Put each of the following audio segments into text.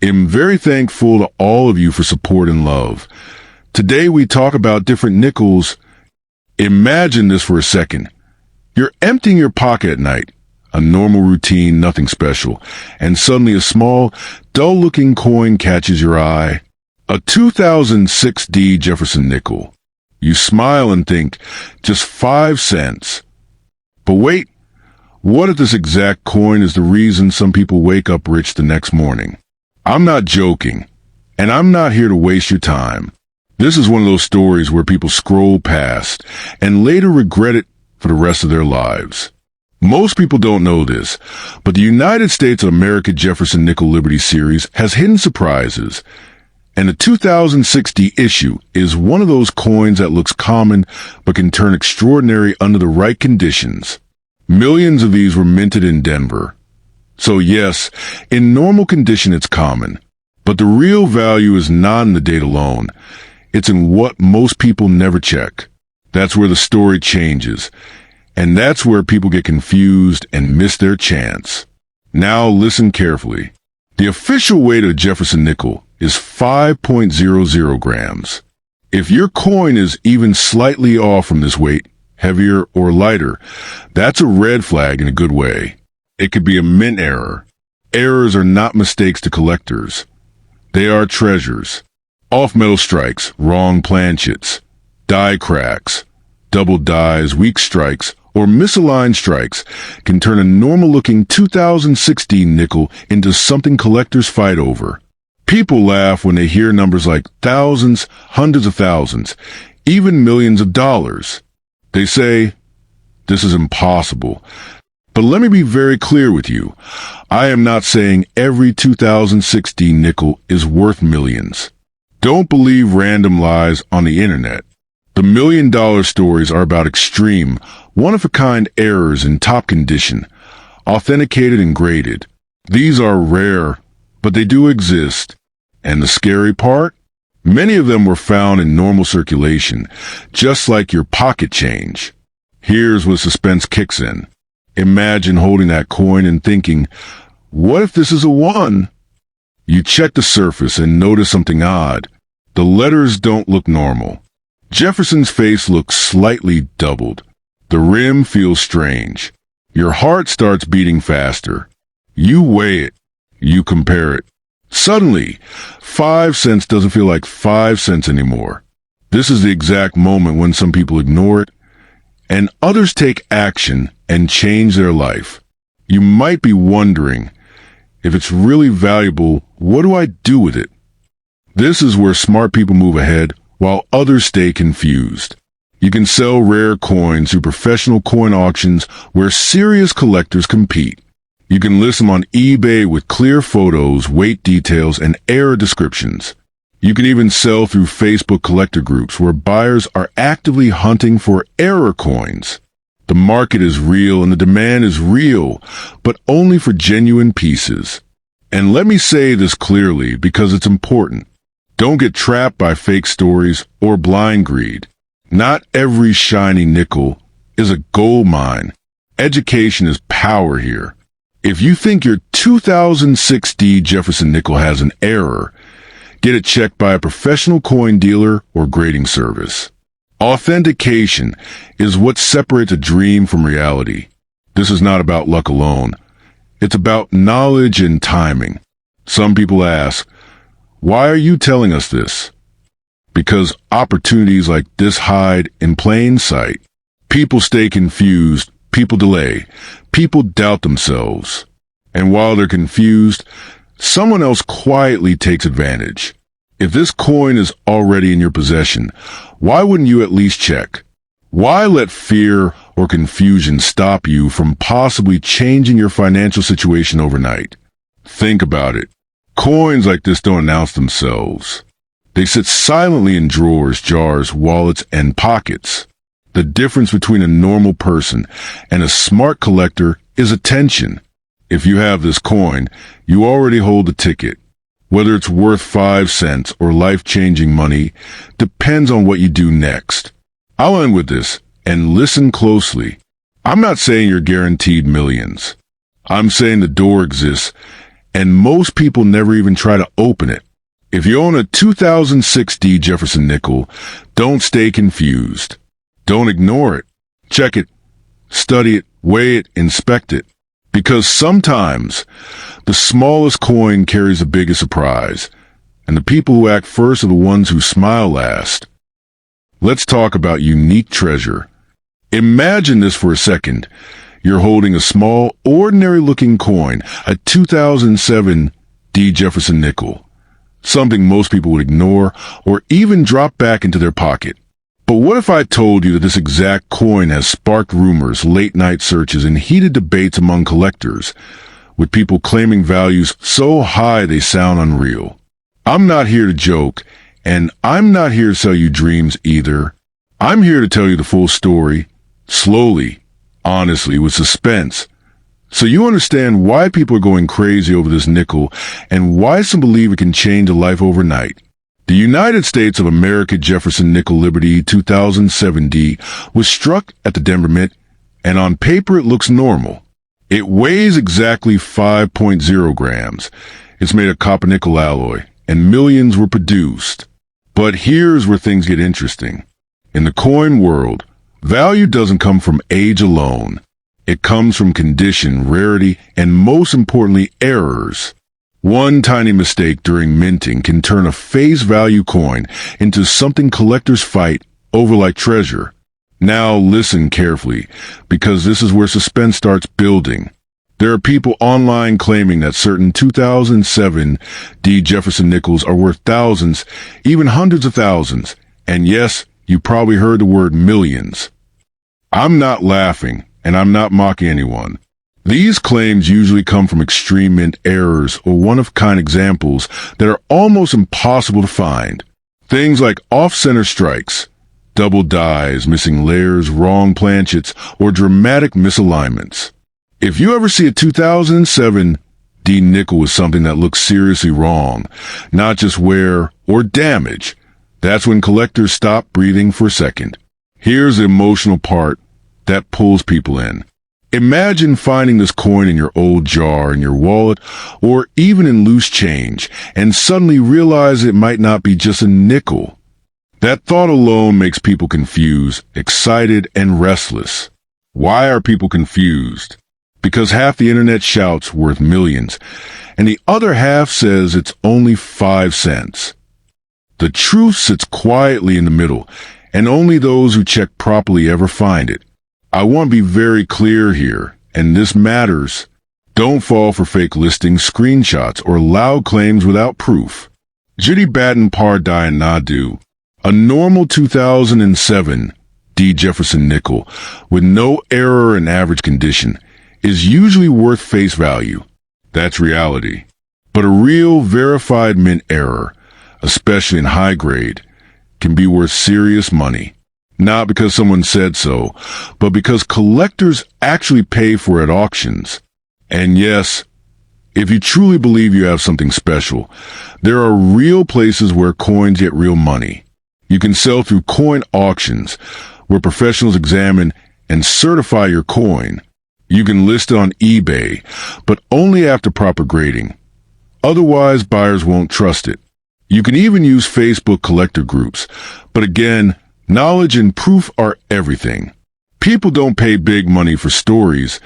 I'm very thankful to all of you for support and love. Today we talk about different nickels. Imagine this for a second. You're emptying your pocket at night, a normal routine, nothing special, and suddenly a small, dull-looking coin catches your eye. A 2006 Jefferson Nickel. You smile and think, just 5 cents. But wait, what if this exact coin is the reason some people wake up rich the next morning? I'm not joking, and I'm not here to waste your time. This is one of those stories where people scroll past and later regret it for the rest of their lives. Most people don't know this, but the United States of America Jefferson Nickel Liberty Series has hidden surprises, and the 2060 issue is one of those coins that looks common but can turn extraordinary under the right conditions. Millions of these were minted in Denver. So yes, in normal condition it's common, but the real value is not in the date alone. It's in what most people never check. That's where the story changes, and that's where people get confused and miss their chance. Now listen carefully. The official weight of a Jefferson nickel is 5.00 grams. If your coin is even slightly off from this weight, heavier or lighter, that's a red flag in a good way. It could be a mint error. Errors are not mistakes to collectors. They are treasures. Off-metal strikes, wrong planchets, die cracks, double dies, weak strikes, or misaligned strikes can turn a normal-looking 2016 nickel into something collectors fight over. People laugh when they hear numbers like thousands, hundreds of thousands, even millions of dollars. They say, this is impossible. But let me be very clear with you. I am not saying every 2016 nickel is worth millions. Don't believe random lies on the internet. The million-dollar stories are about extreme, one-of-a-kind errors in top condition, authenticated and graded. These are rare, but they do exist. And the scary part? Many of them were found in normal circulation, just like your pocket change. Here's where suspense kicks in. Imagine holding that coin and thinking, what if this is a 1? You check the surface and notice something odd. The letters don't look normal. Jefferson's face looks slightly doubled. The rim feels strange. Your heart starts beating faster. You weigh it. You compare it. Suddenly, 5 cents doesn't feel like 5 cents anymore. This is the exact moment when some people ignore it, and others take action and change their life. You might be wondering, if it's really valuable, what do I do with it? This is where smart people move ahead while others stay confused. You can sell rare coins through professional coin auctions where serious collectors compete. You can list them on eBay with clear photos, weight details, and error descriptions. You can even sell through Facebook collector groups where buyers are actively hunting for error coins. The market is real and the demand is real, but only for genuine pieces. And let me say this clearly because it's important. Don't get trapped by fake stories or blind greed. Not every shiny nickel is a gold mine. Education is power here. If you think your 2006 Jefferson Nickel has an error, get it checked by a professional coin dealer or grading service. Authentication is what separates a dream from reality. This is not about luck alone. It's about knowledge and timing. Some people ask, why are you telling us this? Because opportunities like this hide in plain sight. People stay confused, people delay, people doubt themselves. And while they're confused, someone else quietly takes advantage. If this coin is already in your possession, why wouldn't you at least check? Why let fear or confusion stop you from possibly changing your financial situation overnight? Think about it. Coins like this don't announce themselves. They sit silently in drawers, jars, wallets, and pockets. The difference between a normal person and a smart collector is attention. If you have this coin, you already hold the ticket. Whether it's worth 5 cents or life-changing money depends on what you do next. I'll end with this, and listen closely. I'm not saying you're guaranteed millions. I'm saying the door exists, and most people never even try to open it. If you own a 2006 D Jefferson Nickel, don't stay confused. Don't ignore it. Check it, study it, weigh it, inspect it. Because sometimes the smallest coin carries the biggest surprise, and the people who act first are the ones who smile last. Let's talk about unique treasure. Imagine this for a second. You're holding a small, ordinary-looking coin, a 2007 D Jefferson Nickel, something most people would ignore or even drop back into their pocket. But what if I told you that this exact coin has sparked rumors, late-night searches, and heated debates among collectors, with people claiming values so high they sound unreal? I'm not here to joke, and I'm not here to sell you dreams either. I'm here to tell you the full story, slowly, honestly, with suspense, so you understand why people are going crazy over this nickel and why some believe it can change a life overnight. The United States of America Jefferson Nickel Liberty 2007 D was struck at the Denver Mint, and on paper it looks normal. It weighs exactly 5.0 grams. It's made of copper-nickel alloy, and millions were produced. But here's where things get interesting. In the coin world, value doesn't come from age alone. It comes from condition, rarity, and most importantly, errors. One tiny mistake during minting can turn a face value coin into something collectors fight over like treasure. Now listen carefully, because this is where suspense starts building. There are people online claiming that certain 2007 D Jefferson Nickels are worth thousands, even hundreds of thousands. And yes, you probably heard the word millions. I'm not laughing, and I'm not mocking anyone. These claims usually come from extreme mint errors or one-of-kind examples that are almost impossible to find. Things like off-center strikes, double dies, missing layers, wrong planchets, or dramatic misalignments. If you ever see a 2007 D nickel with something that looks seriously wrong, not just wear or damage, that's when collectors stop breathing for a second. Here's the emotional part that pulls people in. Imagine finding this coin in your old jar, in your wallet, or even in loose change, and suddenly realize it might not be just a nickel. That thought alone makes people confused, excited, and restless. Why are people confused? Because half the internet shouts worth millions, and the other half says it's only 5 cents. The truth sits quietly in the middle, and only those who check properly ever find it. I want to be very clear here, and this matters. Don't fall for fake listings, screenshots, or loud claims without proof. Jitty Batten Par Dine Nadu, a normal 2007 D Jefferson Nickel with no error in average condition, is usually worth face value. That's reality. But a real verified mint error, especially in high grade, can be worth serious money. Not because someone said so, but because collectors actually pay for it at auctions. And yes, if you truly believe you have something special, there are real places where coins get real money. You can sell through coin auctions, where professionals examine and certify your coin. You can list it on eBay, but only after proper grading. Otherwise, buyers won't trust it. You can even use Facebook collector groups, but again, knowledge and proof are everything. People don't pay big money for stories.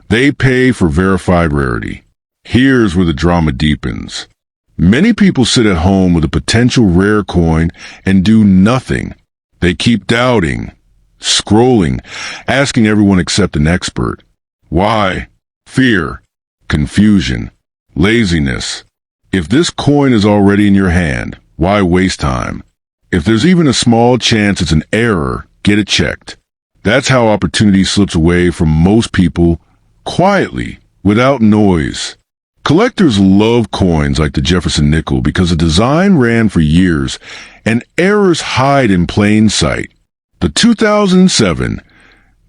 They pay for verified rarity. Here's where the drama deepens. Many people sit at home with a potential rare coin and do nothing. They keep doubting, scrolling, asking everyone except an expert. Why? Fear, confusion, laziness. If this coin is already in your hand, why waste time? If there's even a small chance it's an error, get it checked. That's how opportunity slips away from most people, quietly, without noise. Collectors love coins like the Jefferson Nickel because the design ran for years and errors hide in plain sight. The 2007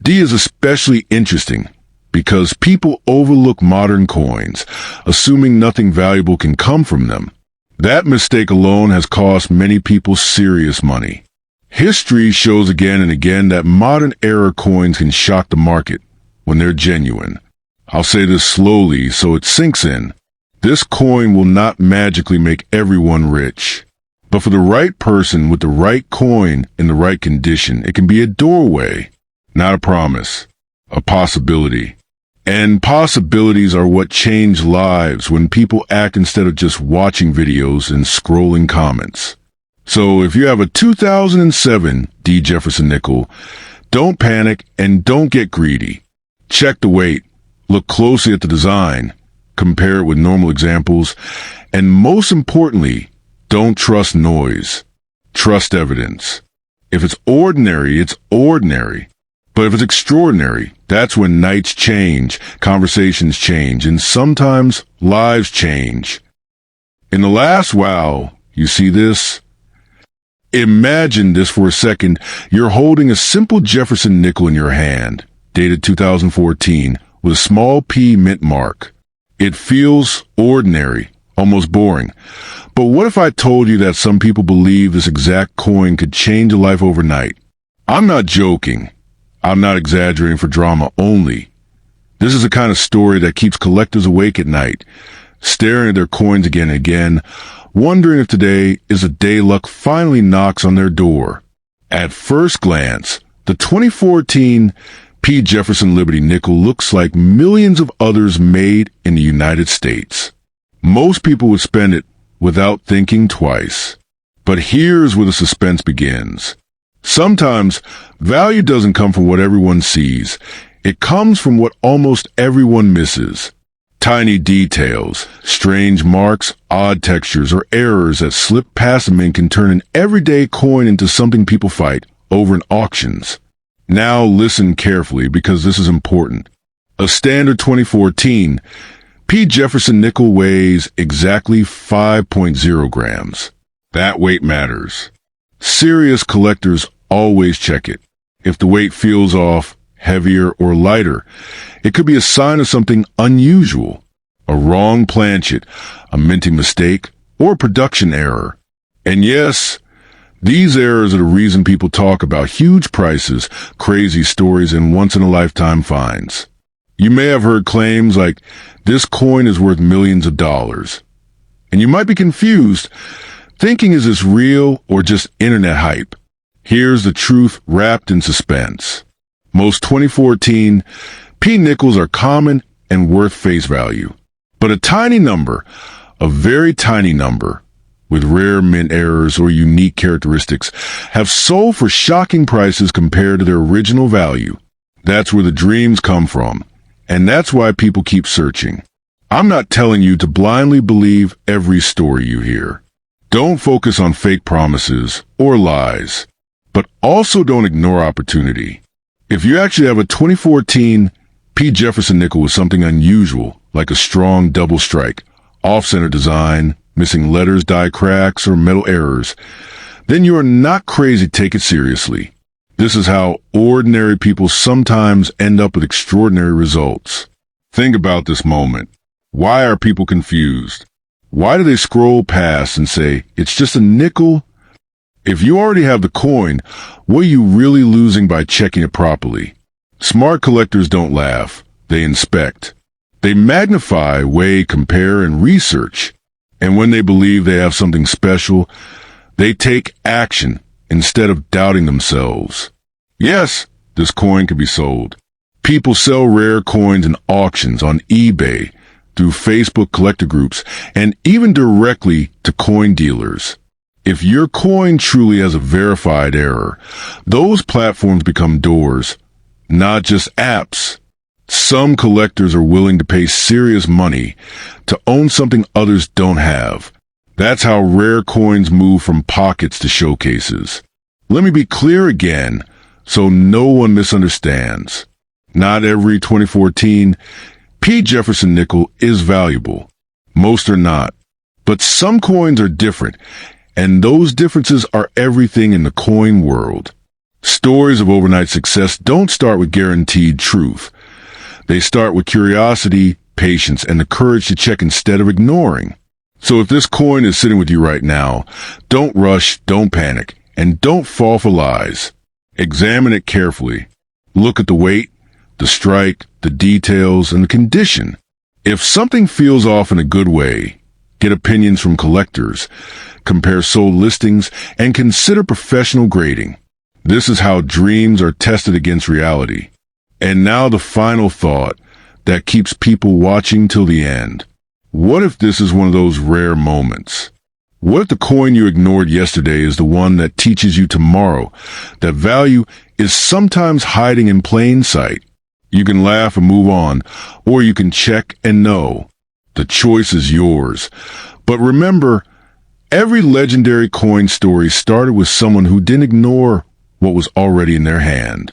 D is especially interesting because people overlook modern coins, assuming nothing valuable can come from them. That mistake alone has cost many people serious money. History shows again and again that modern era coins can shock the market when they're genuine. I'll say this slowly so it sinks in. This coin will not magically make everyone rich. But for the right person with the right coin in the right condition, it can be a doorway, not a promise, a possibility. And possibilities are what change lives when people act instead of just watching videos and scrolling comments. So if you have a 2007 D. Jefferson Nickel, don't panic and don't get greedy. Check the weight, look closely at the design, compare it with normal examples, and most importantly, don't trust noise. Trust evidence. If it's ordinary, it's ordinary. But if it's extraordinary, that's when nights change, conversations change, and sometimes lives change. In the last wow, you see this? Imagine this for a second. You're holding a simple Jefferson nickel in your hand, dated 2014, with a small P mint mark. It feels ordinary, almost boring. But what if I told you that some people believe this exact coin could change a life overnight? I'm not joking. I'm not exaggerating for drama only. This is the kind of story that keeps collectors awake at night, staring at their coins again and again, wondering if today is a day luck finally knocks on their door. At first glance, the 2014 P. Jefferson Liberty Nickel looks like millions of others made in the United States. Most people would spend it without thinking twice. But here's where the suspense begins. Sometimes, value doesn't come from what everyone sees. It comes from what almost everyone misses. Tiny details, strange marks, odd textures, or errors that slip past them and can turn an everyday coin into something people fight over in auctions. Now listen carefully because this is important. A standard 2014 P. Jefferson Nickel weighs exactly 5.0 grams. That weight matters. Serious collectors always check it. If the weight feels off, heavier, or lighter, it could be a sign of something unusual. A wrong planchet, a minting mistake, or a production error. And yes, these errors are the reason people talk about huge prices, crazy stories, and once-in-a-lifetime finds. You may have heard claims like, this coin is worth millions of dollars. And you might be confused, thinking is this real or just internet hype? Here's the truth wrapped in suspense. Most 2014 P nickels are common and worth face value. But a tiny number, a very tiny number, with rare mint errors or unique characteristics, have sold for shocking prices compared to their original value. That's where the dreams come from. And that's why people keep searching. I'm not telling you to blindly believe every story you hear. Don't focus on fake promises or lies. But also don't ignore opportunity. If you actually have a 2014 P. Jefferson Nickel with something unusual, like a strong double strike, off-center design, missing letters, die cracks, or metal errors, then you are not crazy. Take it seriously. This is how ordinary people sometimes end up with extraordinary results. Think about this moment. Why are people confused? Why do they scroll past and say, it's just a nickel? If you already have the coin, what are you really losing by checking it properly? Smart collectors don't laugh. They inspect. They magnify, weigh, compare, and research. And when they believe they have something special, they take action instead of doubting themselves. Yes, this coin can be sold. People sell rare coins in auctions on eBay, through Facebook collector groups, and even directly to coin dealers. If your coin truly has a verified error, those platforms become doors, not just apps. Some collectors are willing to pay serious money to own something others don't have. That's how rare coins move from pockets to showcases. Let me be clear again, so no one misunderstands. Not every 2014 P. Jefferson Nickel is valuable. Most are not. But some coins are different, and those differences are everything in the coin world. Stories of overnight success don't start with guaranteed truth. They start with curiosity, patience, and the courage to check instead of ignoring. So if this coin is sitting with you right now, don't rush, don't panic, and don't fall for lies. Examine it carefully. Look at the weight, the strike, the details, and the condition. If something feels off in a good way, get opinions from collectors, compare sold listings, and consider professional grading. This is how dreams are tested against reality. And now the final thought that keeps people watching till the end. What if this is one of those rare moments? What if the coin you ignored yesterday is the one that teaches you tomorrow that value is sometimes hiding in plain sight? You can laugh and move on, or you can check and know. The choice is yours. But remember, every legendary coin story started with someone who didn't ignore what was already in their hand.